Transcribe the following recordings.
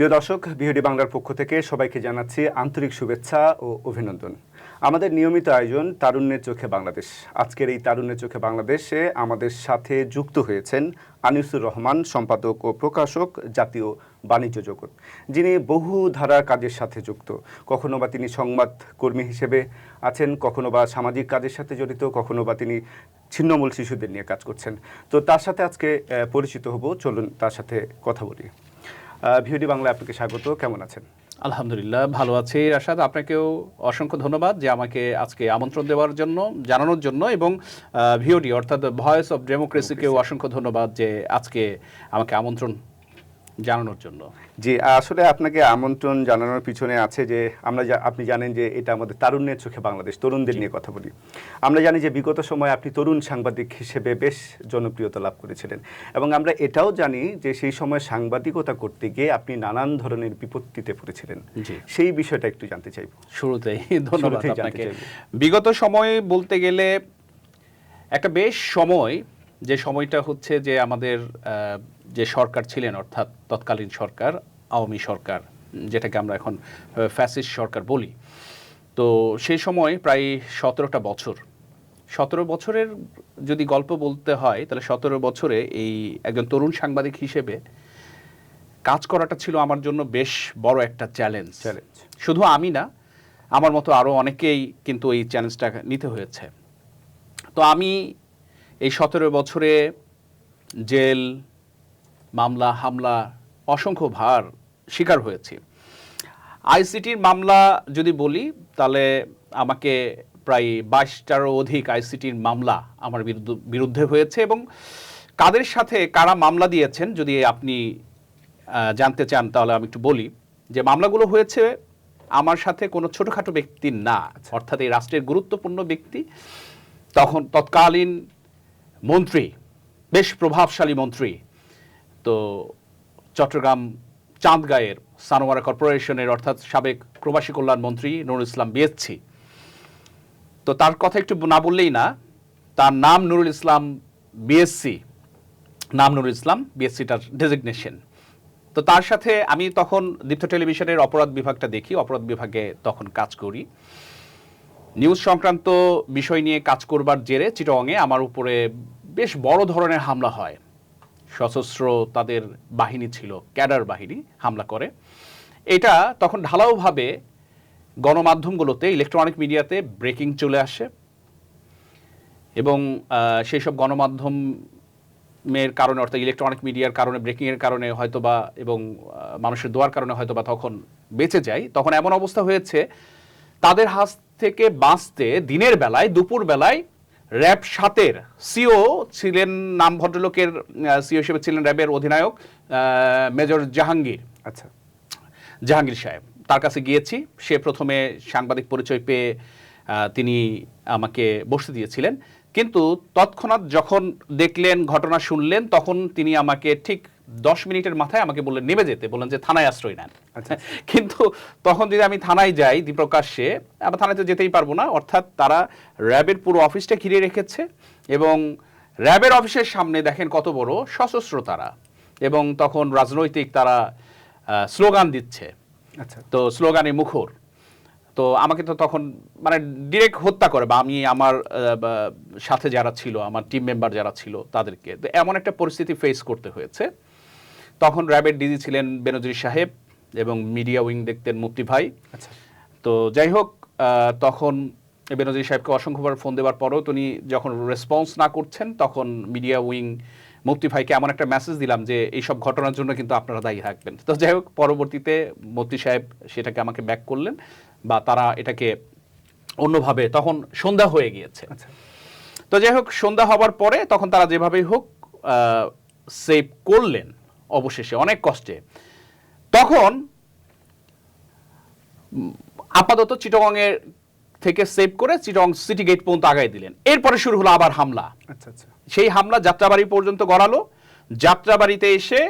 প্রিয় দর্শক, বিহডি বাংলার পক্ষ থেকে সবাইকে জানাচ্ছি আন্তরিক শুভেচ্ছা ও অভিনন্দন। আমাদের নিয়মিত আয়োজন তারুণ্যের চোখে বাংলাদেশ। আজকের এই তারুণ্যের চোখে বাংলাদেশে আমাদের সাথে যুক্ত হয়েছেন আনিসুর রহমান, সম্পাদক ও প্রকাশক, জাতীয় বাণিজ্য জগৎ, যিনি বহু ধারার কাজের সাথে যুক্ত। কখনো বা তিনি সংবাদ কর্মী হিসেবে আছেন, কখনো বা সামাজিক কাজের সাথে জড়িত, কখনো বা তিনি ছিন্নমূল শিশুদের নিয়ে কাজ করছেন। তো তার সাথে আজকে পরিচিত হব, চলুন তার সাথে কথা বলি। ভিওডি বাংলা, আপনাকে স্বাগত। কেমন আছেন? আলহামদুলিল্লাহ, ভালো আছি রাশাদ। আপনাকেও অসংখ্য ধন্যবাদ যে আমাকে আজকে আমন্ত্রণ দেওয়ার জন্য, জানানোর জন্য, এবং ভিওডি অর্থাৎ ভয়েস অফ ডেমোক্রেসিকেও অসংখ্য ধন্যবাদ যে আজকে আমাকে আমন্ত্রণ জানানোর জন্য। জি, আসলে আপনাকে আমন্ত্রণ জানানোর পিছনে আছে যে আপনি জানেন যে এটা আমাদের তারুণ্যের চোখে বাংলাদেশ, তরুণদের নিয়ে কথা বলি। আমরা জানি যে বিগত সময়ে আপনি তরুণ সাংবাদিক হিসেবে বেশ জনপ্রিয়তা লাভ করেছিলেন, এবং আমরা এটাও জানি যে সেই সময় সাংবাদিকতা করতে গিয়ে আপনি নানান ধরনের বিপত্তিতে পড়েছিলেন। সেই বিষয়টা একটু জানতে চাইব। শুরুতেই ধন্যবাদ আপনাকে। বিগত সময় বলতে গেলে একটা বেশ সময়, যে সময়টা হচ্ছে যে আমাদের যে সরকার ছিলেন, অর্থাৎ তৎকালীন সরকার, আওয়ামী সরকার, যেটাকে আমরা এখন ফ্যাসিস্ট সরকার বলি। তো সেই সময় প্রায় 17টা বছর, 17 বছরের যদি গল্প বলতে হয় তাহলে 17 বছরে এই একজন তরুণ সাংবাদিক হিসেবে কাজ করাটা ছিল আমার জন্য বেশ বড় একটা চ্যালেঞ্জ। শুধু আমি না, আমার মতো আরও অনেকেই কিন্তু এই চ্যালেঞ্জটা নিতে হয়েছে। তো আমি এই 17 বছরে জেল, মামলা, হামলা, অসংখ্য ভার শিকার হয়েছি। আইসিটির মামলা যদি বলি তাহলে আমাকে প্রায় 22টারও অধিক আইসিটির মামলা আমার বিরুদ্ধে হয়েছে, এবং কাদের সাথে কারা মামলা দিয়েছেন যদি আপনি জানতে চান তাহলে আমি একটু বলি যে মামলাগুলো হয়েছে আমার সাথে কোনো ছোটোখাটো ব্যক্তির না, অর্থাৎ এই রাষ্ট্রের গুরুত্বপূর্ণ ব্যক্তি, তখন তৎকালীন মন্ত্রী, বেশ প্রভাবশালী মন্ত্রী, তো চট্টগ্রাম চাঁদগাঁয়ের সানোয়ারা কর্পোরেশনের অর্থাৎ সাবেক প্রবাসী কল্যাণ মন্ত্রী নুরুল ইসলাম বিএসসি। তো তার কথা একটু না বললেই না, তার নাম নুরুল ইসলাম বিএসসি, নাম নুরুল ইসলাম, বিএসসিটার ডেজিগনেশন। তো তার সাথে আমি তখন দীপ্ত টেলিভিশনের অপরাধ বিভাগটা দেখি, অপরাধ বিভাগে তখন কাজ করি। নিউজ সংক্রান্ত বিষয় নিয়ে কাজ করবার জেরে চিটাগংয়ে আমার উপরে বেশ বড় ধরনের হামলা হয়। সশস্ত্র তাদের বাহিনী ছিল, ক্যাডার বাহিনী হামলা করে। এটা তখন ঢালাওভাবে গণমাধ্যমগুলোতে, ইলেকট্রনিক মিডিয়াতে ব্রেকিং চলে আসে, এবং সেই সব গণমাধ্যমের কারণে, অর্থাৎ ইলেকট্রনিক মিডিয়ার কারণে, ব্রেকিংয়ের কারণে হয়তোবা, এবং মানুষের দোয়ার কারণে হয়তোবা তখন বেঁচে যায়। তখন এমন অবস্থা হয়েছে তাদের হাত থেকে বাঁচতে দিনের বেলায়, দুপুর বেলায় র্যাব 7-এর সিও ছিলেন, নাম ভদ্রলোকের, সিও হিসেবে ছিলেন র্যাবের অধিনায়ক মেজর জাহাঙ্গীর। আচ্ছা, জাহাঙ্গীর সাহেব, তার কাছে গিয়েছি। সে প্রথমে সাংবাদিক পরিচয় পেয়ে তিনি আমাকে বসতে দিয়েছিলেন, কিন্তু তৎক্ষণাৎ যখন দেখলেন, ঘটনা শুনলেন, তখন তিনি আমাকে ঠিক 10 মিনিটের মাথায় আমাকে বললেন নেমে যেতে, বললেন যে থানায় আশ্রয় নেন। কিন্তু তখন যদি আমি থানায় যাই প্রকাশ্যে, আবার থানায় তো যেতেই পারবো না, অর্থাৎ তারা র্যাবের পুরো অফিসটা ঘিরে রেখেছে, এবং র্যাবের অফিসের সামনে দেখেন কত বড় সশস্ত্র তারা, এবং তখন রাজনৈতিক তারা স্লোগান দিচ্ছে। আচ্ছা, তো স্লোগানে মুখর। তো আমাকে তো তখন মানে ডিরেক্ট হত্যা করে, বা আমি আমার সাথে যারা ছিল, আমার টিম মেম্বার যারা ছিল তাদেরকে, তো এমন একটা পরিস্থিতি ফেস করতে হয়েছে। তখন র্যাবের ডিজি ছিলেন বেনজির সাহেব, এবং মিডিয়া উইং দেখতেন মুফতি ভাই। আচ্ছা। তো যাই হোক, তখন বেনজির সাহেবকে অসংখ্যবার ফোন দেওয়ার পরেও তিনি যখন রেসপন্স না করছেন, তখন মিডিয়া উইং মুফতি ভাইকে এমন একটা মেসেজ দিলাম যে এইসব ঘটনার জন্য কিন্তু আপনারা দায়ী থাকবেন। তো যাই হোক, পরবর্তীতে মুফতি সাহেব সেটাকে আমাকে ব্যাক করলেন, বা তারা এটাকে অন্যভাবে, তখন সন্ধ্যা হয়ে গিয়েছে। তো যাই হোক, সন্ধ্যা হবার পরে তখন তারা যেভাবেই হোক সেভ করলেন অবশেষে, অনেক কষ্টে। তখন আপাতত চিটাগংয়ের থেকে সেভ করে চিটাগং সিটি গেট পর্যন্ত আগায় দিলেন। এরপরে শুরু হলো আবার হামলা। সেই হামলা যাত্রাবাড়ি পর্যন্ত গড়ালো। যাত্রাবাড়িতে এসে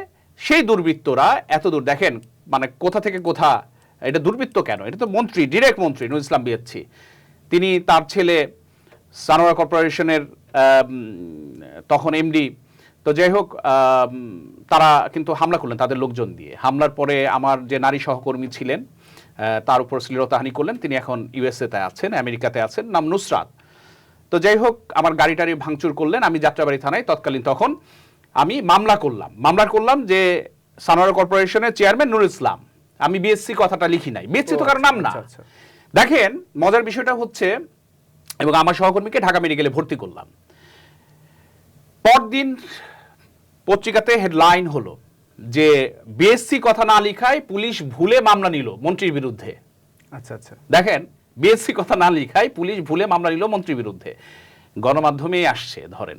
সেই দুর্বৃত্তরা এত দূর, দেখেন মানে কোথা থেকে কোথা, এটা দুর্বৃত্ত কেন, এটা তো মন্ত্রী, ডিরেক্ট মন্ত্রী নুরুল ইসলাম বিএসসি, তিনি, তার ছেলে সানোয়ারা কর্পোরেশনের তখন এমডি, তো তো যাই হোক, তারা কিন্তু হামলা করলেন তাদের লোকজন দিয়ে। হামলার পরে আমার যে নারী সহকর্মী ছিলেন তার উপর শ্লীলতাহানি করলেন। তিনি এখন ইউএসএতে আছেন, আমেরিকাতে আছেন, নাম নুসরাত। তো যাই হোক, আমার গাড়ি টাড়ি ভাঙচুর করলেন। আমি যাত্রাবাড়ি থানায় তৎকালীন তখন আমি মামলা করলাম যে সানোয়ার কর্পোরেশনের চেয়ারম্যান নুরুল ইসলাম। আমি বিএসসি কথাটা লিখি নাই, বিএসসি তো কারো নাম না। দেখেন মজার বিষয়টা হচ্ছে, এবং আমার সহকর্মীকে ঢাকা মেডিকেলে ভর্তি করলাম। পরদিন পত্রিকাতে হেডলাইন হলো যে বিএসসি কথা না লিখায় পুলিশ ভুলে মামলা নিল মন্ত্রীর বিরুদ্ধে। আচ্ছা আচ্ছা, দেখেন, বিএসসি কথা না লিখায় পুলিশ ভুলে মামলা নিল মন্ত্রীর বিরুদ্ধে। গণমাধ্যমেই আসছে ধরেন।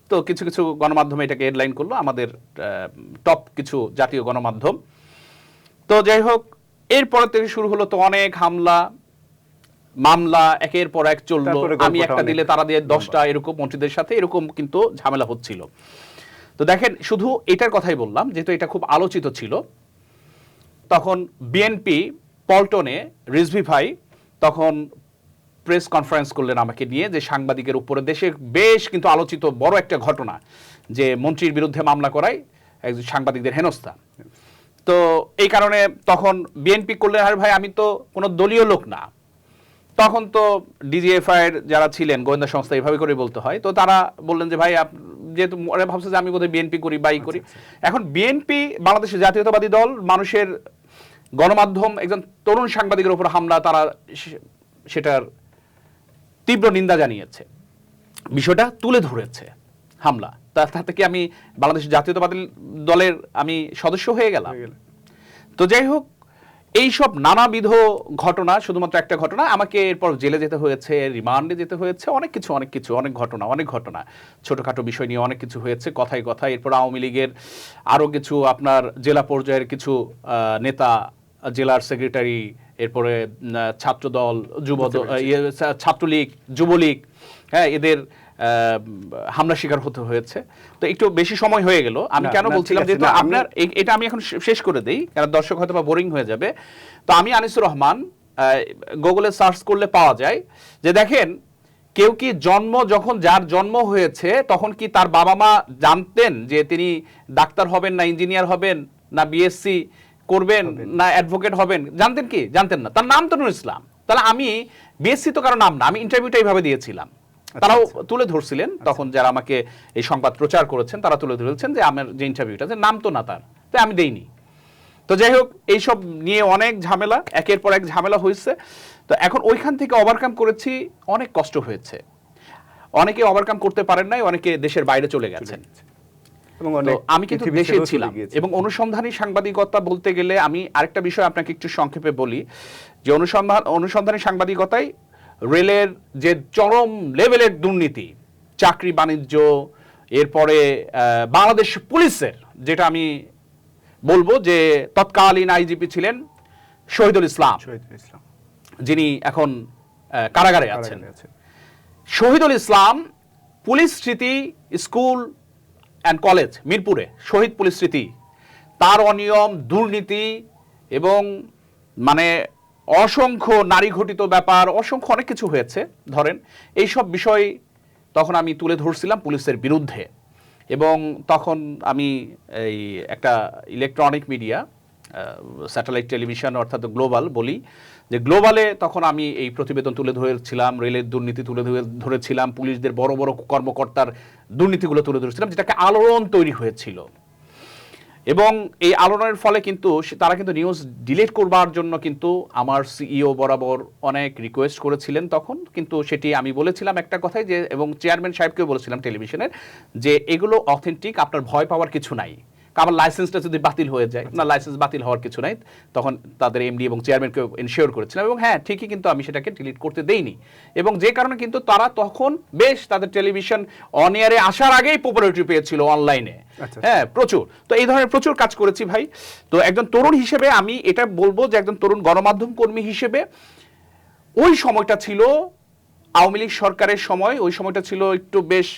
তো কিছু কিছু গণমাধ্যমে এটাকে হেডলাইন করলো, আমাদের টপ কিছু জাতীয় গণমাধ্যম। তো যাই হোক, এরপর থেকে শুরু হলো তো অনেক হামলা মামলা, একের পর এক চললো। আমি একটা দিলে তারা দিয়ে 10টা, এরকম মন্ত্রীদের সাথে এরকম কিন্তু ঝামেলা হচ্ছিল। তো দেখেন, শুধু এটার কথাই বললাম যেহেতু এটা খুব আলোচিত ছিল। তখন বিএনপি পল্টনে রিজভি ভাই তখন প্রেস কনফারেন্স করলেন আমাকে নিয়ে, যে সাংবাদিকের উপরে দেশে বেশ কিন্তু আলোচিত বড় একটা ঘটনা, যে মন্ত্রীর বিরুদ্ধে মামলা করায় সাংবাদিকদের হেনস্থা। তো এই কারণে তখন বিএনপি করলেন, আরে ভাই আমি তো কোনো দলীয় লোক না। তখন তো ডিজিএফআই এর যারা ছিলেন, গোয়েন্দা সংস্থা এভাবে করে বলতে হয়, তো তারা বললেন যে ভাই যেহেতু ওরা ভাবছে যে আমি বোধহয় বিএনপি করি বাই করি। এখন বিএনপি বাংলাদেশের জাতীয়তাবাদী দল, মানুষের গণমাধ্যম, একজন তরুণ সাংবাদিকের উপর হামলা, তারা সেটার তীব্র নিন্দা জানিয়েছে, বিষয়টা তুলে ধরেছে হামলা। তাতে কি আমি বাংলাদেশ জাতীয়তাবাদী দলের আমি সদস্য হয়ে গেলাম? তো যাই হোক, এইসব নানাবিধ ঘটনা, শুধুমাত্র একটা ঘটনা, আমাকে এরপর জেলে যেতে হয়েছে, রিমান্ডে যেতে হয়েছে, অনেক কিছু অনেক ঘটনা ছোটখাটো বিষয় নিয়ে অনেক কিছু হয়েছে, কথায় কথায়। এরপর আওয়ামী লীগের আরও কিছু আপনার জেলা পর্যায়ের কিছু নেতা, জেলার সেক্রেটারি, এরপরে ছাত্রদল, ছাত্রলীগ, যুবলীগ, হ্যাঁ, এদের হামলা শিকার হতে হয়েছে। তো একটু বেশি সময় হয়ে গেল। আমি কেন বলছিলাম, যেহেতু আপনার এটা আমি এখন শেষ করে দেই, কারণ দর্শক হয়তো বা বোরিং হয়ে যাবে। তো আমি আনিসুর রহমান, গুগলে সার্চ করলে পাওয়া যায় যে দেখেন, কেউ কি যখন যার জন্ম হয়েছে তখন কি তার বাবা মা জানতেন যে তিনি ডাক্তার হবেন না ইঞ্জিনিয়ার হবেন না বিএসসি করবেন না অ্যাডভোকেট হবেন? জানতেন কি? জানতেন না। তার নাম তো নুরুল ইসলাম। তাহলে আমি বিএসসি তো কারো নাম না, আমি ইন্টারভিউটা এইভাবে দিয়েছিলাম। তারাও তুলে ধরছিলেন তখন, যারা আমাকে এই সংবাদ প্রচার করেছেন তারা তুলে ধরেছেন যে আমার যে ইন্টারভিউটা, যে নাম তো না তার, তাই আমি দেইনি। তো যাই হোক, এইসব নিয়ে অনেক ঝামেলা, একের পর এক ঝামেলা হয়েছে। তো এখন ওইখান থেকে ওভারকাম করেছি, অনেক কষ্ট হয়েছে। অনেকে ওভারকাম করতে পারেন নাই, অনেকে দেশের বাইরে চলে গেছেন। আমি কিন্তু দেশে ছিলাম। এবং অনুসন্ধানী সাংবাদিকতা বলতে গেলে আমি আরেকটা বিষয় আপনাকে একটু সংক্ষেপে বলি, যে অনুসন্ধানী সাংবাদিকতায় রেলের যে চরম লেভেলের দুর্নীতি, চাকরি বাণিজ্য, এরপরে বাংলাদেশ পুলিশের, যেটা আমি বলবো যে তৎকালীন আইজিপি ছিলেন শহীদুল ইসলাম, যিনি এখন কারাগারে আছেন। শহীদুল ইসলাম পুলিশ স্মৃতি স্কুল অ্যান্ড কলেজ মিরপুরে, শহীদ পুলিশ স্মৃতি, তার অনিয়ম, দুর্নীতি এবং মানে অসংখ্য নারী ঘটিত ব্যাপার, অসংখ্য অনেক কিছু হয়েছে ধরেন। এইসব বিষয় তখন আমি তুলে ধরছিলাম পুলিশের বিরুদ্ধে। এবং তখন আমি এই একটা ইলেকট্রনিক মিডিয়া, স্যাটেলাইট টেলিভিশন অর্থাৎ গ্লোবাল বলি, যে গ্লোবালে তখন আমি এই প্রতিবেদন তুলে ধরেছিলাম, রেলের দুর্নীতি তুলে ধরেছিলাম, পুলিশদের বড় বড় কর্মকর্তার দুর্নীতিগুলো তুলে ধরেছিলাম, যেটাকে আলোড়ন তৈরি হয়েছিল। এবং এই আলোড়নের ফলে কিন্তু তারা কিন্তু নিউজ ডিলিট করবার জন্য কিন্তু আমার সিইও বরাবর অনেক রিকোয়েস্ট করেছিলেন তখন। কিন্তু সেটি আমি বলেছিলাম একটা কথাই, যে এবং চেয়ারম্যান সাহেবকেও বলেছিলাম টেলিভিশনের, যে এগুলো অথেন্টিক, আপনার ভয় পাওয়ার কিছু নাই। আমার লাইসেন্সটা যদি বাতিল হয়ে যায়, না লাইসেন্স বাতিল হওয়ার কিছু নাই। তখন তাদের এমডি এবং চেয়ারম্যানকে এনশিওর করেছিলাম। এবং হ্যাঁ, ঠিকই, কিন্তু আমি সেটাকে ডিলিট করতে দেইনি। এবং যে কারণে কিন্তু তারা তখন বেশ তাদের টেলিভিশন অন এয়ারে আসার আগেই পপুলারিটি পেয়েছিল অনলাইনে। হ্যাঁ, প্রচুর। তো এই ধরনের প্রচুর কাজ করেছি ভাই। তো একজন তরুণ হিসেবে আমি এটা বলবো যে একজন তরুণ গণমাধ্যম কর্মী হিসেবে ওই সময়টা ছিল আওয়ামী লীগ সরকারের সময়, ওই সময়টা ছিল একটু বেশ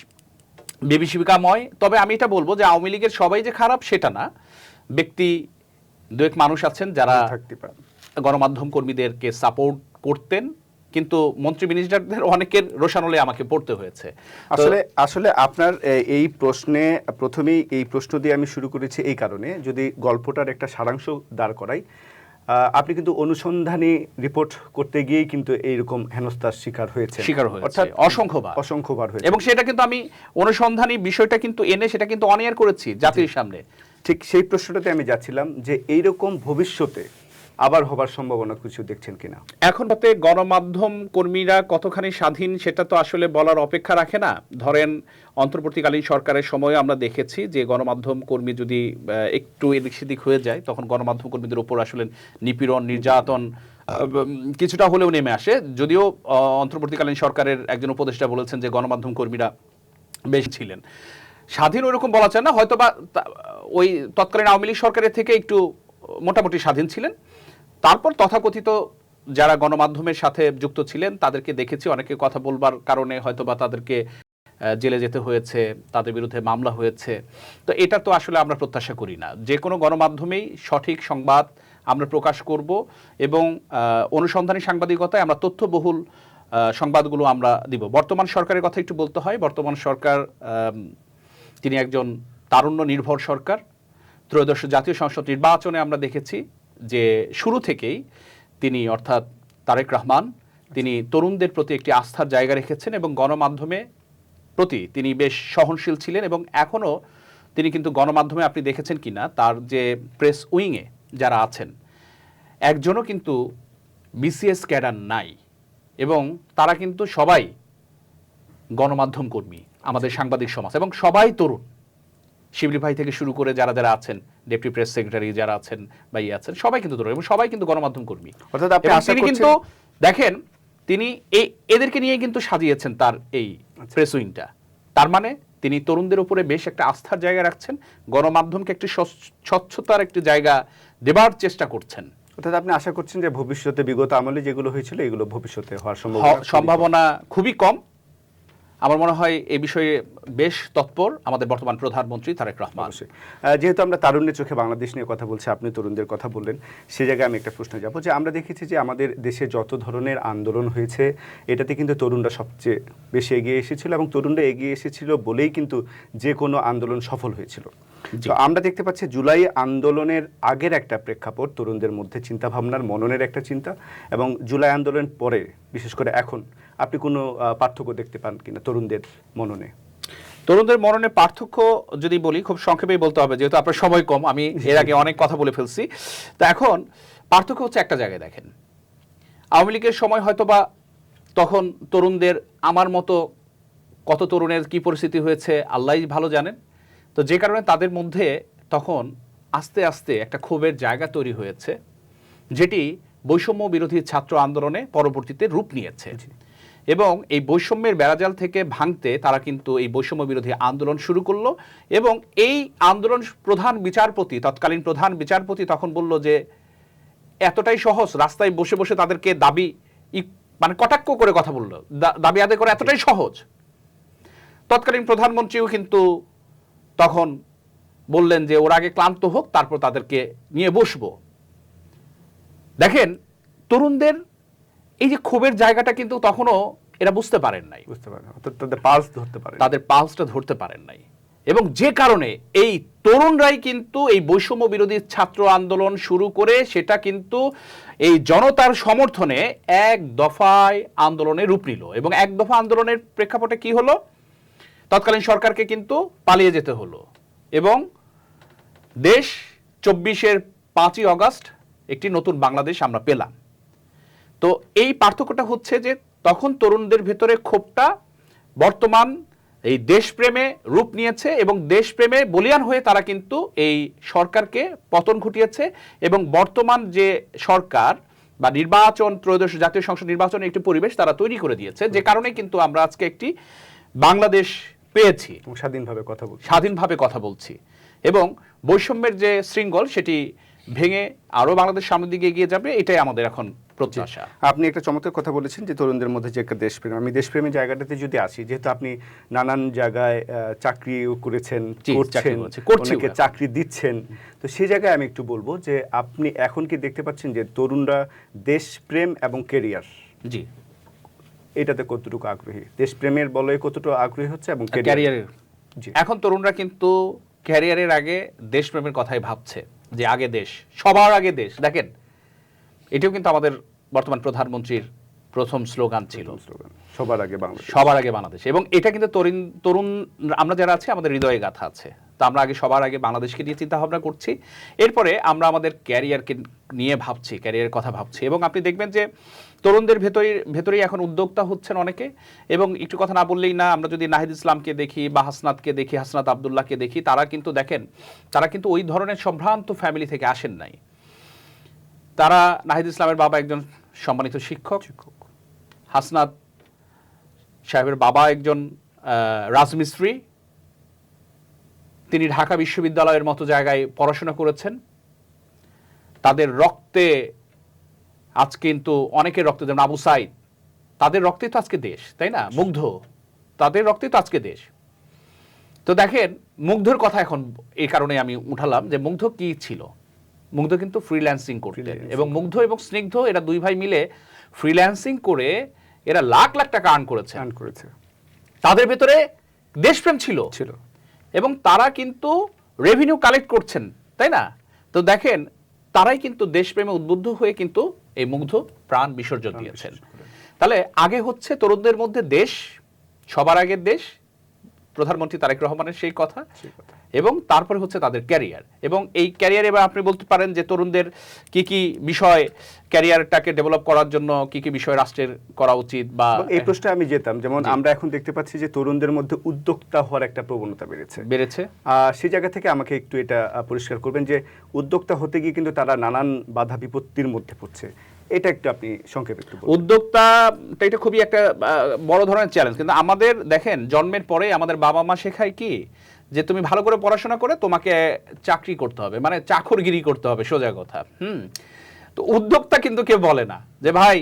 বিভীষিকাময়। তবে আমি এটা বলবো যে আওয়ামী লীগের সবাই যে খারাপ সেটা না, ব্যক্তি দু এক মানুষ আছেন যারা গণমাধ্যম কর্মীদেরকে সাপোর্ট করতেন, কিন্তু মন্ত্রী মিনিস্টারদের অনেকের রোষানলে আমাকে পড়তে হয়েছে। আসলে আপনার এই প্রশ্নে প্রথমেই এই প্রশ্ন দিয়ে আমি শুরু করেছি এই কারণে, যদি গল্পটার একটা সারাংশ দাঁড় করাই, আপনি কিন্তু অনুসন্ধানী রিপোর্ট করতে গিয়েই কিন্তু এইরকম হেনস্থার শিকার হয়েছে, অর্থাৎ অসংখ্যবার হয়েছে, এবং সেটা কিন্তু আমি অনুসন্ধানী বিষয়টা কিন্তু এনে সেটা কিন্তু অন এয়ার করেছি জাতির সামনে। ঠিক সেই প্রশ্নটাতে আমি যাচ্ছিলাম যে এইরকম ভবিষ্যতে আবার হবার সম্ভাবনা কিছু দেখছেন কিনা? এখন তাতে গণমাধ্যম কর্মীরা কতখানি স্বাধীন সেটা তো আসলে বলার অপেক্ষা রাখে না। ধরেন অন্তর্বর্তীকালীন সরকারের সময় আমরা দেখেছি যে গণমাধ্যম কর্মী যদি একটু এদিক সেদিক হয়ে যায় তখন গণমাধ্যম কর্মীদের উপর আসলে নিপীড়ন নির্যাতন কিছুটা হলেও নেমে আসে। যদিও অন্তর্বর্তীকালীন সরকারের একজন উপদেষ্টা বলেছেন যে গণমাধ্যম কর্মীরা বেশি ছিলেন স্বাধীন, ওইরকম বলা যায় না, হয়তো বা ওই তৎকালীন আওয়ামী লীগ সরকারের থেকে একটু মোটামুটি স্বাধীন ছিলেন। তারপর তথাকথিত যারা গণমাধ্যমের সাথে যুক্ত ছিলেন তাদেরকে দেখেছি অনেকে কথা বলবার কারণে হয়তো বা তাদেরকে জেলে যেতে হয়েছে, তাদের বিরুদ্ধে মামলা হয়েছে। তো এটা তো আসলে আমরা প্রত্যাশা করি না। যে কোনো গণমাধ্যমেই সঠিক সংবাদ আমরা প্রকাশ করব এবং অনুসন্ধানী সাংবাদিকতায় আমরা তথ্যবহুল সংবাদগুলো আমরা দিব। বর্তমান সরকারের কথা একটু বলতে হয়। বর্তমান সরকার তিনি একজন তারুণ্য নির্ভর সরকার। ত্রয়োদশ জাতীয় সংসদ নির্বাচনে আমরা দেখেছি যে শুরু থেকেই তিনি অর্থাৎ তারেক রহমান তিনি তরুণদের প্রতি একটি আস্থার জায়গা রেখেছেন এবং গণমাধ্যমে প্রতি তিনি বেশ সহনশীল ছিলেন এবং এখনও তিনি কিন্তু গণমাধ্যমে আপনি দেখেছেন কিনা তার যে প্রেস উইংয়ে যারা আছেন একজনও কিন্তু বিসিএস ক্যাডার নাই এবং তারা কিন্তু সবাই গণমাধ্যম কর্মী, আমাদের সাংবাদিক সমাজ, এবং সবাই তরুণ। শিবলি ভাই থেকে শুরু করে যারা যারা আছেন, ডেপুটি প্রেস সেক্রেটারি যারা আছেন বা ইয়ে আছেন, সবাই কিন্তু তরুণ এবং সবাই কিন্তু গণমাধ্যম কর্মী। অর্থাৎ আপনি আশা তিনি কিন্তু দেখেন তিনি এদেরকে নিয়ে কিন্তু সাজিয়েছেন তার এই প্রেস উইংটা। তার মানে তিনি তরুণদের উপরে বেশ একটা আস্থার জায়গা রাখছেন, গণমাধ্যমকে একটি স্বচ্ছতার একটি জায়গা দেবার চেষ্টা করছেন। অর্থাৎ আপনি আশা করছেন যে ভবিষ্যতে বিগত আমলে যেগুলো হয়েছিল এগুলো ভবিষ্যতে হওয়ার সম্ভাবনা খুবই কম। আমার মনে হয় এই বিষয়ে বেশ তৎপর আমাদের বর্তমান প্রধানমন্ত্রী তারেক রহমান। যেহেতু আমরা তারুণ্যের চোখে বাংলাদেশ নিয়ে কথা বলছি, আপনি তরুণদের কথা বললেন, সে জায়গায় আমি একটা প্রশ্ন যাব যে আমরা দেখেছি যে আমাদের দেশে যত ধরনের আন্দোলন হয়েছে এটাতে কিন্তু তরুণরা সবচেয়ে বেশি এগিয়ে এসেছিল এবং তরুণরা এগিয়ে এসেছিল বলেই কিন্তু যে কোনো আন্দোলন সফল হয়েছিল। তো আমরা দেখতে পাচ্ছি জুলাই আন্দোলনের আগের একটা প্রেক্ষাপট তরুণদের মধ্যে চিন্তাভাবনার মননের একটা চিন্তা, এবং জুলাই আন্দোলন পরে বিশেষ করে এখন আপনি কোনো পার্থক্য দেখতে পান কিনা তরুণদের মননে? তরুণদের মননে পার্থক্য যদি বলি খুব সংক্ষেপেই বলতে হবে যেহেতু আপনার সময় কম, আমি এর আগে অনেক কথা বলে ফেলছি। তো এখন পার্থক্য হচ্ছে একটা জায়গায় দেখেন, আওয়ামী লীগের সময় হয়তো বা তখন তরুণদের আমার মতো কত তরুণের কি পরিস্থিতি হয়েছে আল্লাহই ভালো জানেন। তো যে কারণে তাদের মধ্যে তখন আস্তে আস্তে একটা ক্ষোভের জায়গা তৈরি হয়েছে যেটি বৈষম্য বিরোধী ছাত্র আন্দোলনে পরবর্তীতে রূপ নিয়েছে এবং এই বৈষম্যের বেড়াজাল থেকে ভাঙতে তারা কিন্তু এই বৈষম্য বিরোধী আন্দোলন শুরু করলো এবং এই আন্দোলন তৎকালীন প্রধান বিচারপতি তখন বলল যে এতটাই সহজ, রাস্তায় বসে বসে তাদেরকে দাবি মানে কটাক্ষ করে কথা বললো, দাবি আদায় করা এতটাই সহজ। তৎকালীন প্রধানমন্ত্রীও কিন্তু তখন বললেন যে ওরা আগে ক্লান্ত হোক তারপর তাদেরকে নিয়ে বসবো। দেখেন তরুণদের এই যে ক্ষোভের জায়গাটা কিন্তু তখনও এরা বুঝতে পারেন নাই, তাদের পালসটা ধরতে পারেন নাই এবং যে কারণে এই তরুণরাই কিন্তু এই বৈষম্য বিরোধী ছাত্র আন্দোলন শুরু করে সেটা কিন্তু এই জনতার সমর্থনে এক দফায় আন্দোলনে রূপ নিল এবং এক দফা আন্দোলনের প্রেক্ষাপটে কি হলো, তৎকালীন সরকারকে কিন্তু পালিয়ে যেতে হলো এবং দেশ 24-এর 5ই অগস্ট একটি নতুন বাংলাদেশ আমরা পেলাম। তো এই পার্থক্যটা হচ্ছে যে তখন তরুণদের ভেতরে ক্ষোভটা বর্তমান এই দেশপ্রেমে রূপ নিয়েছে এবং দেশপ্রেমে বলিয়ান হয়ে তারা কিন্তু এই সরকারকে পতন ঘটিয়েছে এবং বর্তমান যে সরকার বা নির্বাচন ত্রয়োদশ জাতীয় সংসদ নির্বাচনের একটি পরিবেশ তারা তৈরি করে দিয়েছে, যে কারণে কিন্তু আমরা আজকে একটি বাংলাদেশ পেয়েছি, স্বাধীনভাবে কথা বলছি এবং বৈষম্যের যে শৃঙ্খল সেটি ভেঙে আরো বাংলাদেশ সামনের দিকে এগিয়ে যাবে, এটাই আমাদের এখন প্রত্যাশা। আপনি একটা চমৎকার কথা বলেছেন যে তরুণদের মধ্যে যে একটা দেশপ্রেম, আমি দেশপ্রেমের জায়গাটাতে যদি আসি, যেহেতু আপনি নানান জায়গায় চাকরিও করেছেন, অনেকে চাকরি দিচ্ছেন, তো সেই জায়গায় আমি একটু বলবো যে আপনি এখন কি দেখতে পাচ্ছেন যে তরুণরা দেশপ্রেম এবং কেরিয়ার এটাতে কতটুকু আগ্রহী, দেশপ্রেমের বলে কতটুকু আগ্রহী হচ্ছে এবং ক্যারিয়ারের জি। এখন তরুণরা কিন্তু ক্যারিয়ারের আগে দেশপ্রেমের কথাই ভাবছে, যে আগে দেশ, সবার আগে দেশ। দেখেন, এটাও কিন্তু আমাদের বর্তমান প্রধানমন্ত্রীর প্রথম স্লোগান ছিল, সবার আগে বাংলাদেশ, সবার আগে বাংলাদেশ। এবং এটা কিন্তু তরুণ তরুণ আমরা যারা আছি আমাদের হৃদয়ে গাথা আছে। তো আমরা আগে সবার আগে বাংলাদেশকে নিয়ে চিন্তা ভাবনা করছি, এরপরে আমরা আমাদের ক্যারিয়ারকে নিয়ে ভাবছি, ক্যারিয়ারের কথা ভাবছি। এবং আপনি দেখবেন যে তরুণদের ভেতরেই এখন উদ্যোক্তা হচ্ছেন অনেকে। এবং একটু কথা না বললেই না, আমরা যদি নাহিদ ইসলামকে দেখি বা হাসনাতকে দেখি, হাসনাত আব্দুল্লাহকে দেখি, তারা কিন্তু দেখেন, তারা কিন্তু ওই ধরনের সম্ভ্রান্ত ফ্যামিলি থেকে আসেন নাই। তারা, নাহিদ ইসলামের বাবা একজন সম্মানিত শিক্ষক, হাসনাত সাহেবের বাবা একজন রাজমিস্ত্রি, তিনি ঢাকা বিশ্ববিদ্যালয়ের মতো জায়গায় পড়াশোনা করেছেন। তাদের রক্তে আজ কিন্তু অনেকের রক্তে, যেমন আবু সাইদ, তাদের রক্তে তো আজকে দেশ, তাই না? মুগ্ধ, তাদের রক্তে তো আজকে দেশ। তো দেখেন, মুগ্ধর কথা এখন এই কারণে আমি উঠালাম যে মুগ্ধ কি ছিল। মুগ্ধ কিন্তু ফ্রিল্যান্সিং করতেন, এবং মুগ্ধ এবং স্নিগ্ধ এরা দুই ভাই মিলে ফ্রিল্যান্সিং করে এরা লাখ লাখ টাকা আর্ন করেছে। তাদের ভেতরে দেশপ্রেম ছিল, এবং তারা কিন্তু রেভিনিউ কালেক্ট করছেন, তাই না? তো দেখেন, তারাই কিন্তু দেশপ্রেমে উদ্বুদ্ধ হয়ে কিন্তু এই মুগ্ধ প্রাণ বিসর্জন দিয়েছেন। তাহলে আগে হচ্ছে তরুণদের মধ্যে দেশ, সবার আগের দেশ, প্রধানমন্ত্রী তারেক রহমানের সেই কথা, এবং তারপরে হচ্ছে তাদের ক্যারিয়ার। এবং এই ক্যারিয়ার, এবার আপনি বলতে পারেন যে তরুণদের কি কি বিষয় ক্যারিয়ারটাকে ডেভেলপ করার জন্য কি কি বিষয় রাষ্ট্রের করা উচিত, বা এই প্রশ্নে আমি যেতাম। যেমন আমরা এখন দেখতে পাচ্ছি যে তরুণদের মধ্যে উদ্যোক্তা হওয়ার একটা প্রবণতা বেড়েছে। সেই জায়গা থেকে আমাকে একটু এটা পরিষ্কার করবেন যে উদ্যোক্তা হতে গিয়ে কিন্তু তারা নানান বাধা বিপত্তির মধ্যে পড়ছে, এটা একটু আপনি সংক্ষেপে একটু বলুন। উদ্যোক্তা এটা খুবই একটা বড় ধরনের চ্যালেঞ্জ। কিন্তু আমাদের দেখেন, জন্মের পরে আমাদের বাবা মা শেখায় কি, যে তুমি ভালো করে পড়াশোনা করে তোমাকে চাকরি করতে হবে, মানে চাকরগিরি করতে হবে, সোজা কথা। তো উদ্যোক্তা কিন্তু কেউ বলে না যে ভাই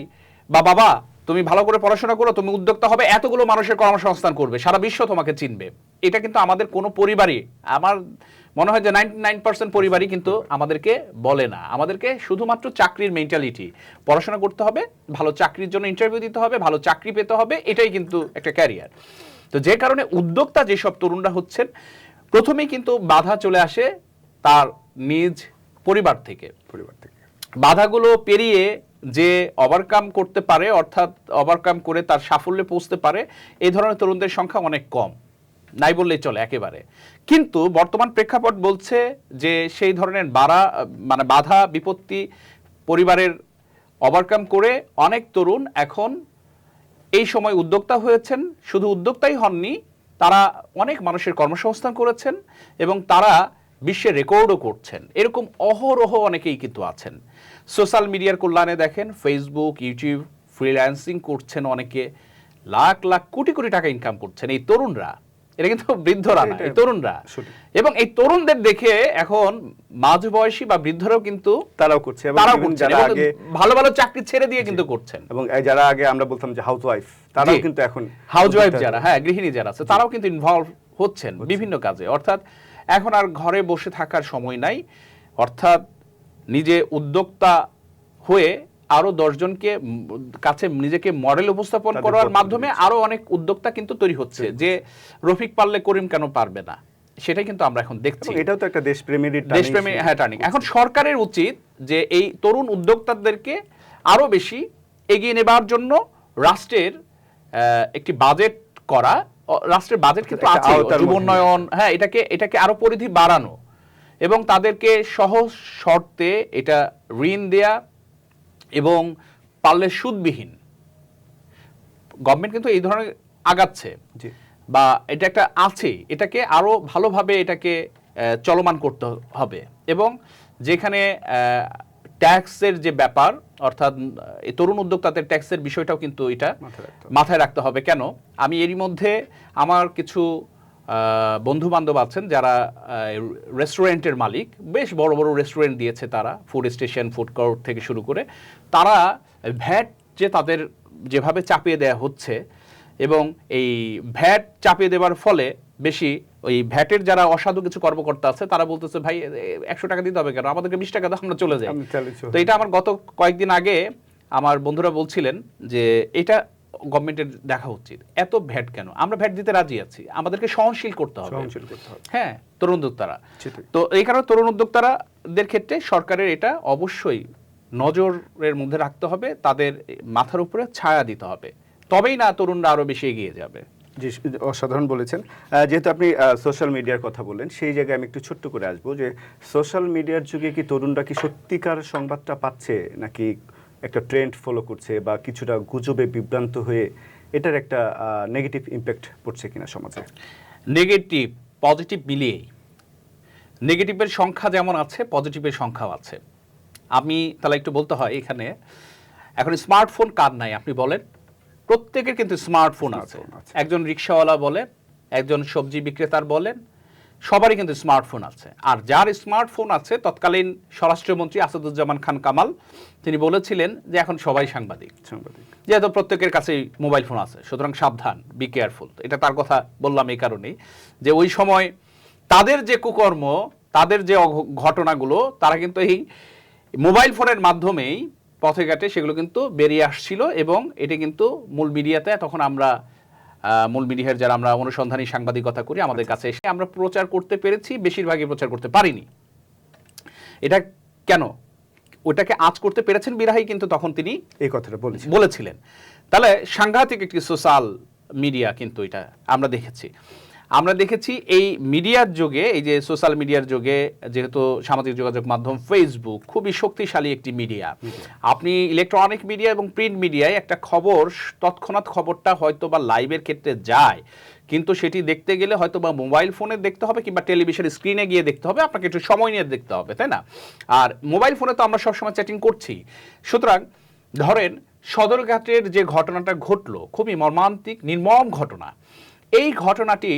বা বাবা তুমি ভালো করে পড়াশোনা করো, তুমি উদ্যোক্তা হবে, এতগুলো মানুষের কর্মসংস্থান করবে, সারা বিশ্ব তোমাকে চিনবে। এটা কিন্তু আমাদের কোনো পরিবারই, আমার মনে হয় যে 99% পরিবারই কিন্তু আমাদেরকে বলে না। আমাদেরকে শুধুমাত্র চাকরির মেন্টালিটি, পড়াশোনা করতে হবে, ভালো চাকরির জন্য ইন্টারভিউ দিতে হবে, ভালো চাকরি পেতে হবে, এটাই কিন্তু একটা ক্যারিয়ার। তো যে কারণে উদ্যোক্তা যেসব তরুণরা হচ্ছেন, প্রথমেই কিন্তু বাধা চলে আসে তার নিজ পরিবার থেকে। বাধাগুলো পেরিয়ে যে ওভারকাম করতে পারে, অর্থাৎ ওভারকাম করে তার সাফল্যে পৌঁছতে পারে, এই ধরনের তরুণদের সংখ্যা অনেক কম, নাই বললেই চলে একেবারে। কিন্তু বর্তমান প্রেক্ষাপট বলছে যে সেই ধরনের বাধা বিপত্তি পরিবারের ওভারকাম করে অনেক তরুণ এখন এই সময় উদ্যোক্তা হয়েছেন। শুধু উদ্যোক্তাই হননি, তারা অনেক মানুষের কর্মসংস্থান করেছেন, এবং তারা বিশ্বে রেকর্ডও করছেন। এরকম অহরহ অনেকেই কিন্তু আছেন। সোশ্যাল মিডিয়ার কল্যাণে দেখেন, ফেসবুক, ইউটিউব, ফ্রিল্যান্সিং করছেন অনেকে, লাখ লাখ কোটি কোটি টাকা ইনকাম করছেন এই তরুণরা। এটা কিন্তু বৃদ্ধরা না, এই তরুণরা। এবং এই তরুণদের দেখে এখন মাঝবয়সী বা বৃদ্ধরাও কিন্তু তারাও করছে, ভালো ভালো চাকরি ছেড়ে দিয়ে কিন্তু করছেন। এবং যারা আগে আমরা বলতাম যে হাউসওয়াইফ, তারাও কিন্তু এখন হাউসওয়াইফ যারা, হ্যাঁ, গৃহিণী যারা আছে, তারাও কিন্তু ইনভলভ হচ্ছেন বিভিন্ন কাজে। অর্থাৎ এখন আর ঘরে বসে থাকার সময় নাই, অর্থাৎ নিজে উদ্যোক্তা হয়ে আরো 10 জনকে কাছে নিজেকে মডেল উপস্থাপন করার মাধ্যমে আরো অনেক উদ্যোক্তা কিন্তু তৈরি হচ্ছে, যে রফিক পারলে করিম কেন পারবে না, সেটাই কিন্তু আমরা এখন দেখছি। এটাও তো একটা দেশপ্রেমী, হ্যাঁ, টার্নিং। এখন সরকারের উচিত যে এই তরুণ উদ্যোক্তাদেরকে আরো বেশি এগিয়ে নেবার জন্য রাষ্ট্রের একটি বাজেট করা, রাষ্ট্রের বাজেট কিন্তু আছে, যুব উন্নয়ন, হ্যাঁ, এটাকে আরো পরিধি বাড়ানো, এবং তাদেরকে সহজ শর্তে এটা ঋণ দেয়া, এবং পারলে সুদবিহীন। গভর্নমেন্ট কিন্তু এই ধরনের আগাচ্ছে, বা এটা একটা আছে, এটাকে আরো ভালোভাবে এটাকে চলমান করতে হবে। এবং যেখানে ট্যাক্সের যে ব্যাপার, অর্থাৎ এই তরুণ উদ্যোক্তাদের ট্যাক্সের বিষয়টাও কিন্তু এটা মাথায় রাখতে হবে। কেন, আমি এরই মধ্যে আমার কিছু বন্ধু বান্ধব আছেন যারা রেস্টুরেন্টের মালিক, বেশ বড় বড় রেস্টুরেন্ট দিয়েছে তারা, ফুড স্টেশন, ফুড কোর্ট থেকে শুরু করে, তারা ভ্যাট যে তাদের যেভাবে চাপিয়ে দেয়া হচ্ছে, এবং এই ভ্যাট চাপিয়ে দেওয়ার ফলে বেশি ওই ভ্যাটের যারা অসাধু কিছু কর্মকর্তা আছে, তারা বলতেছে ভাই 100 টাকা দিতে হবে কেন, আমাদেরকে 20 টাকা দাও, আমরা চলে যাই। তো এটা আমার গত কয়েকদিন আগে আমার বন্ধুরা বলছিলেন যে এটা গভর্নমেন্টের দেখা উচিত এত ভ্যাট কেন, আমরা ভ্যাট দিতে রাজি আছি, আমাদেরকে সহনশীল করতে হবে, হ্যাঁ তরুণ উদ্যোক্তারা। তো এই কারণে তরুণ উদ্যোক্তারাদের ক্ষেত্রে সরকারের এটা অবশ্যই নজরের মধ্যে রাখতে হবে, তাদের মাথার উপরে ছায়া দিতে হবে, তবেই না তরুণরা আরো বেশি এগিয়ে যাবে। জি, অসাধারণ বলেছেন। যেহেতু আপনি সোশ্যাল মিডিয়ার কথা বললেন, সেই জায়গায় আমি একটু ছোট্ট করে আসবো যে সোশ্যাল মিডিয়ার যুগে কি তরুণরা কি সত্যিকার সংবাদটা পাচ্ছে, নাকি একটা ট্রেন্ড ফলো করছে বা কিছুটা গুজবে বিভ্রান্ত হয়ে এটার একটা নেগেটিভ ইম্প্যাক্ট পড়ছে কিনা সমাজে? নেগেটিভ পজিটিভ মিলিয়েই, নেগেটিভের সংখ্যা যেমন আছে পজিটিভের সংখ্যাও আছে। আমি তাহলে একটু বলতে হয় এখানে, এখন স্মার্টফোন কার নাই আপনি বলেন? প্রত্যেকের কিন্তু স্মার্টফোন আছে। একজন রিক্সাওয়ালা বলে, একজন সবজি বিক্রেতার বলেন, সবারই কিন্তু স্মার্টফোন আছে। আর যার স্মার্টফোন আছে, তৎকালীন স্বরাষ্ট্রমন্ত্রী আসাদুজ্জামান খান কামাল তিনি বলেছিলেন যে এখন সবাই সাংবাদিক, যেহেতু প্রত্যেকের কাছেই মোবাইল ফোন আছে, সুতরাং সাবধান, বি কেয়ারফুল। এটা তার কথা বললাম এই কারণেই যে ওই সময় তাদের যে কুকর্ম, তাদের যে ঘটনাগুলো, তারা কিন্তু এই মোবাইল ফোনের মাধ্যমেই পথে ঘাটে সেগুলো কিন্তু বেরিয়ে আসছিল, এবং এটি কিন্তু মূল মিডিয়াতে তখন আমরা মূল মিডিয়ার যারা আমরা অনুসন্ধানী সাংবাদিকতা করি, আমাদের কাছে এসে আমরা প্রচার করতে পেরেছি, বেশিরভাগই প্রচার করতে পারিনি। এটা কেন? ওটাকে আঁচ করতে পেরেছেন বিরাহাই কিন্তু তখন তিনি এই কথাটা বলেছিলেন। তাহলে সাংঘাতিক একটি সোশ্যাল মিডিয়া কিন্তু এটা আমরা দেখেছি এই মিডিয়ার যুগে, এই যে সোশ্যাল মিডিয়ার যুগে, যেহেতু সামাজিক যোগাযোগ মাধ্যম ফেসবুক খুবই শক্তিশালী একটি মিডিয়া, আপনি ইলেকট্রনিক মিডিয়া এবং প্রিন্ট মিডিয়ায় একটা খবর, তৎক্ষণাৎ খবরটা হয়তো বা লাইভের ক্ষেত্রে যায়, কিন্তু সেটি দেখতে গেলে হয়তো বা মোবাইল ফোনে দেখতে হবে কিংবা টেলিভিশন স্ক্রিনে গিয়ে দেখতে হবে, আপনাকে একটু সময় নিয়ে দেখতে হবে, তাই না? আর মোবাইল ফোনে তো আমরা সবসময় চ্যাটিং করছি। সুতরাং ধরেন সদরঘাটের যে ঘটনাটা ঘটলো, খুবই মর্মান্তিক নির্মম ঘটনা, এই ঘটনাটি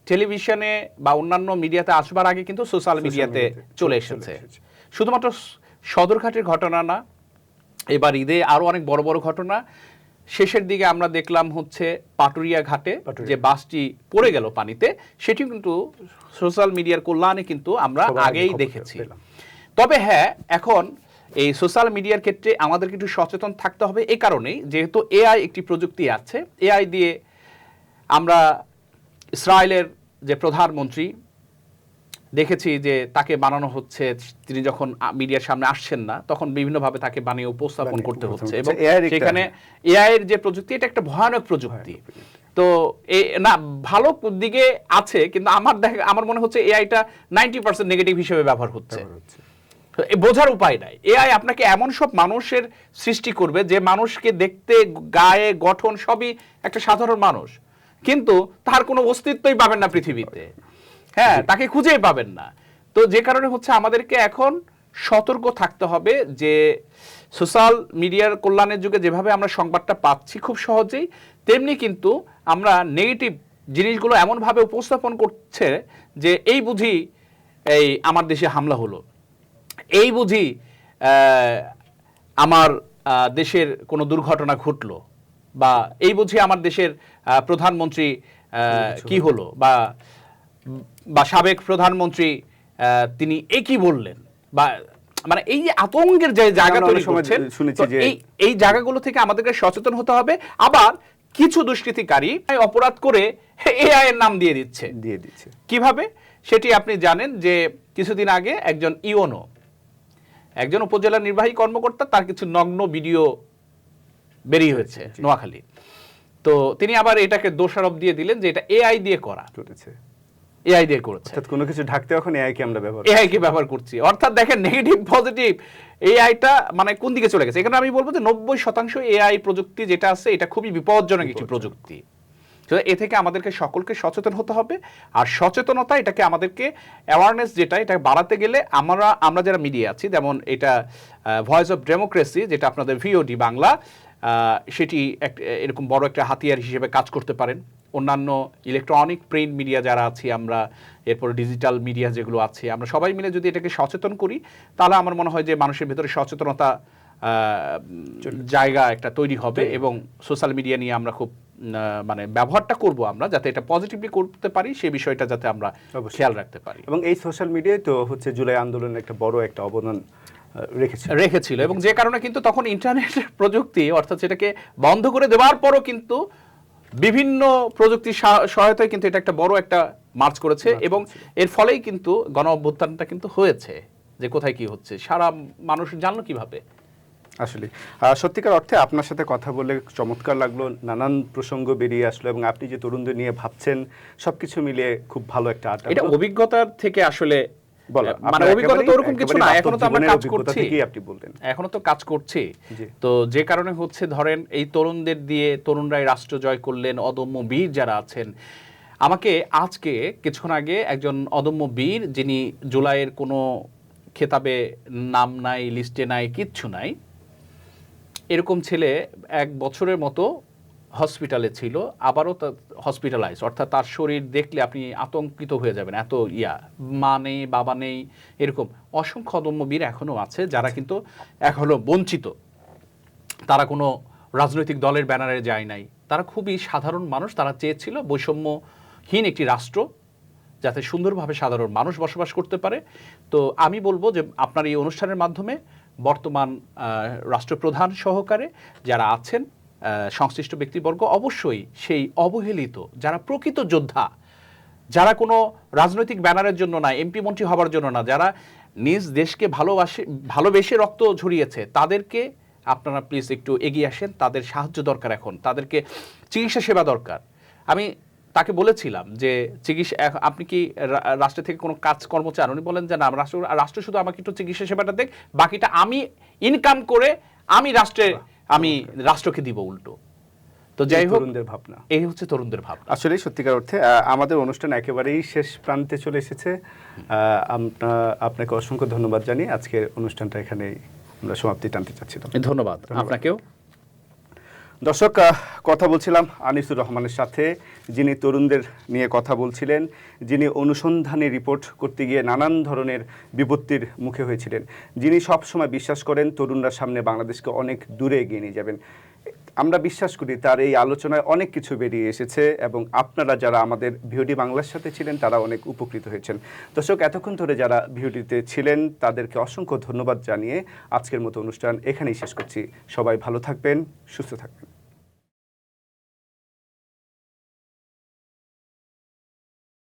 টেলিভিশনে বা অন্যান্য মিডিয়াতে আসবার আগে কিন্তু সোশ্যাল মিডিয়াতে চলে এসেছে। শুধুমাত্র সদরঘাটের ঘটনা না, এবার ঈদে আরো অনেক বড় বড় ঘটনা। শেষের দিকে আমরা দেখলাম হচ্ছে পাটুরিয়া ঘাটে যে বাসটি পড়ে গেল পানিতে, সেটি কিন্তু সোশ্যাল মিডিয়ার কল্যাণে কিন্তু আমরা আগেই দেখেছি। তবে হ্যাঁ, এখন এই সোশ্যাল মিডিয়ার ক্ষেত্রে আমাদের একটু সচেতন থাকতে হবে, এই কারণেই যেহেতু এআই একটি প্রযুক্তি আছে। এআই দিয়ে আমরা ইসরায়েলের যে প্রধানমন্ত্রী দেখেছি যে তাকে বানানো হচ্ছে, তিনি যখন মিডিয়ার সামনে আসছেন না তখন বিভিন্নভাবে তাকে বানিয়ে উপস্থাপন করতে হচ্ছে, এবং সেখানে এআই এর যে প্রযুক্তি, এটা একটা ভয়ানক প্রযুক্তি। তো না, ভালো দিকে আছে, কিন্তু আমার মনে হচ্ছে এআইটা 90% নেগেটিভ হিসেবে ব্যবহার হচ্ছে। বোঝার উপায় নাই। এআই আপনাকে এমন সব মানুষের সৃষ্টি করবে যে মানুষকে দেখতে, গায়ে গঠন সবই একটা সাধারণ মানুষ, কিন্তু তার কোনো অস্তিত্বই পাবেন না পৃথিবীতে, হ্যাঁ, তাকে খুঁজেই পাবেন না। তো যে কারণে হচ্ছে আমাদেরকে এখন সতর্ক থাকতে হবে যে সোশ্যাল মিডিয়ার কল্যাণের যুগে যেভাবে আমরা সংবাদটা পাচ্ছি খুব সহজেই, তেমনি কিন্তু আমরা নেগেটিভ জিনিসগুলো এমনভাবে উপস্থাপন করছে যে এই বুঝি এই আমার দেশে হামলা হলো, এই বুঝি আমার দেশের কোনো দুর্ঘটনা ঘটলো, বা এই বুঝি আমার দেশের প্রধানমন্ত্রী কি হলো, বা সাবেক প্রধানমন্ত্রী তিনি একই বললেন, বা মানে এই যে আতঙ্কের যে জায়গা তৈরি করছেন, এই জায়গাগুলো থেকে আমাদেরকে সচেতন হতে হবে। আবার কিছু দুষ্কৃতিকারী অপরাধ করে এআই এর নাম দিয়ে দিচ্ছে। কিভাবে সেটি আপনি জানেন যে কিছুদিন আগে একজন ইওনো, একজন উপজেলা নির্বাহী কর্মকর্তা, তার কিছু নগ্ন ভিডিও বেরিয়ে হয়েছে নোয়াখালী। তো তিনি আবার এটাকে দোষারোপ দিয়ে দিলেন যে এটা এআই দিয়ে করা, এআই দিয়ে করেছে। অর্থাৎ কোনো কিছু ঢাকতে এখন এআই কে আমরা ব্যবহার করছি। অর্থাৎ দেখেন নেগেটিভ পজিটিভ এআইটা মানে কোন দিকে চলে গেছে। এখানে আমি বলবো যে 90% এআই প্রযুক্তি যেটা আছে এটা খুবই বিপজ্জনক একটি প্রযুক্তি। এ থেকে আমাদেরকে সকলকে সচেতন হতে হবে। আর সচেতনতা এটাকে আমাদেরকে অ্যাওয়ারনেস যেটা, এটা বাড়াতে গেলে আমরা যারা মিডিয়া আছি, যেমন এটা ভয়েস অফ ডেমোক্রেসি যেটা আপনাদের ভিওডি বাংলা, সেটি এরকম বড় একটা হাতিয়ার হিসেবে কাজ করতে পারেন। অন্যান্য ইলেকট্রনিক প্রিন্ট মিডিয়া যারা আছি আমরা, এরপর ডিজিটাল মিডিয়া যেগুলো আছে, আমরা সবাই মিলে যদি এটাকে সচেতন করি, তাহলে আমার মনে হয় যে মানুষের ভেতরে সচেতনতা জায়গা একটা তৈরি হবে, এবং সোশ্যাল মিডিয়া নিয়ে আমরা খুব মানে ব্যবহারটা করব আমরা, যাতে এটা পজিটিভলি করতে পারি সেই বিষয়টা যাতে আমরা খেয়াল রাখতে পারি। এবং এই সোশ্যাল মিডিয়ায় তো হচ্ছে জুলাই আন্দোলনের একটা বড় একটা অবদান রেখেছিল এবং যে কারণে কিন্তু তখন ইন্টারনেট প্রযুক্তি অর্থাৎ সেটাকে বন্ধ করে দেওয়ার পরও কিন্তু বিভিন্ন প্রযুক্তির সহায়তায় কিন্তু এটা একটা বড় একটা মার্চ করেছে এবং এর ফলেই কিন্তু গণ অভ্যুত্থানটা কিন্তু হয়েছে, যে কোথায় কি হচ্ছে সারা মানুষ জানলো কিভাবে। আসলে সত্যিকার অর্থে আপনার সাথে কথা বলে চমৎকার লাগলো, নানান প্রসঙ্গ বেরিয়ে আসলো এবং আপনি যে তরুণদের নিয়ে ভাবছেন সবকিছু মিলিয়ে খুব ভালো একটা আড্ডা। এটা অভিজ্ঞতার থেকে আসলে মানে অভিজ্ঞতা তো ওরকম কিছু না, এখনো তো আমরা কাজ করছি, আপনি বলতেন এখনো তো কাজ করছি। তো যে কারণে হচ্ছে ধরেন এই তরুণদের দিয়ে তরুণরাই রাষ্ট্র জয় করলেন, অদম্য বীর যারা আছেন। আমাকে আজকে কিছুক্ষণ আগে একজন অদম্য বীর, যিনি জুলাইয়ের কোনো খেতাবে নাম নাই, লিস্টে নাই, কিচ্ছু নাই, এরকম ছেলে 1 বছরের মতো হসপিটালে ছিল, আবারও হসপিটালাইজ, অর্থাৎ তার শরীর দেখলে আপনি আতঙ্কিত হয়ে যাবেন, এত মা নেই, বাবা নেই, এরকম অসংখ্য অদম্য বীর এখনও আছে যারা কিন্তু এখনও বঞ্চিত। তারা কোনো রাজনৈতিক দলের ব্যানারে যায় নাই, তারা খুবই সাধারণ মানুষ। তারা চেয়েছিল বৈষম্যহীন একটি রাষ্ট্র, যাতে সুন্দরভাবে সাধারণ মানুষ বসবাস করতে পারে। তো আমি বলবো যে আপনার এই অনুষ্ঠানের মাধ্যমে বর্তমান রাষ্ট্রপ্রধান সহকারে যারা আছেন সংশ্লিষ্ট ব্যক্তিবর্গ অবশ্যই সেই অবহেলিত যারা প্রকৃত যোদ্ধা, যারা কোনো রাজনৈতিক ব্যানারের জন্য না, এমপি মন্ত্রী হবার জন্য না, যারা নিজ দেশকে ভালোবেসে রক্ত ঝরিয়েছে, তাদেরকে আপনারা প্লিজ একটু এগিয়ে আসেন। তাদের সাহায্য দরকার, এখন তাদেরকে চিকিৎসা সেবা দরকার। আমি তাকে বলেছিলাম যে চিকিৎসা, আপনি কি রাষ্ট্র থেকে কোনো কাজকর্ম চান? উনি বলেন যে না, রাষ্ট্র শুধু আমাকে একটু চিকিৎসা সেবাটা দেখ, বাকিটা আমি ইনকাম করে আমি রাষ্ট্রকে দিব উল্টো। তো যাই হোক, তরুণদের ভাবনা, এই হচ্ছে তরুণদের ভাবনা। আসলে সত্যিকার অর্থে আমাদের অনুষ্ঠান একেবারেই শেষ প্রান্তে চলে এসেছে। আপনাকে অসংখ্য ধন্যবাদ জানিয়ে আজকের অনুষ্ঠানটা এখানেই আমরা সমাপ্তি টানতে চাচ্ছিলাম। ধন্যবাদ আপনাকেও। দর্শক, কথা বলছিলাম আনিসুর রহমানের সাথে, যিনি তরুণদের নিয়ে কথা বলছিলেন, যিনি অনুসন্ধানী রিপোর্ট করতে গিয়ে নানান ধরনের বিপত্তির মুখে হয়েছিলেন, যিনি সবসময় বিশ্বাস করেন তরুণরা সামনে বাংলাদেশকে অনেক দূরে এগিয়ে নিয়ে যাবেন। আমরা বিশ্বাস করি তার এই আলোচনায় অনেক কিছু বেরিয়ে এসেছে এবং আপনারা যারা আমাদের ভিওডি বাংলার সাথে ছিলেন তারা অনেক উপকৃত হয়েছেন। দর্শক, এতক্ষণ ধরে যারা ভিওডিতে ছিলেন তাদেরকে অসংখ্য ধন্যবাদ জানিয়ে আজকের মতো অনুষ্ঠান এখানেই শেষ করছি। সবাই ভালো থাকবেন, সুস্থ থাকবেন।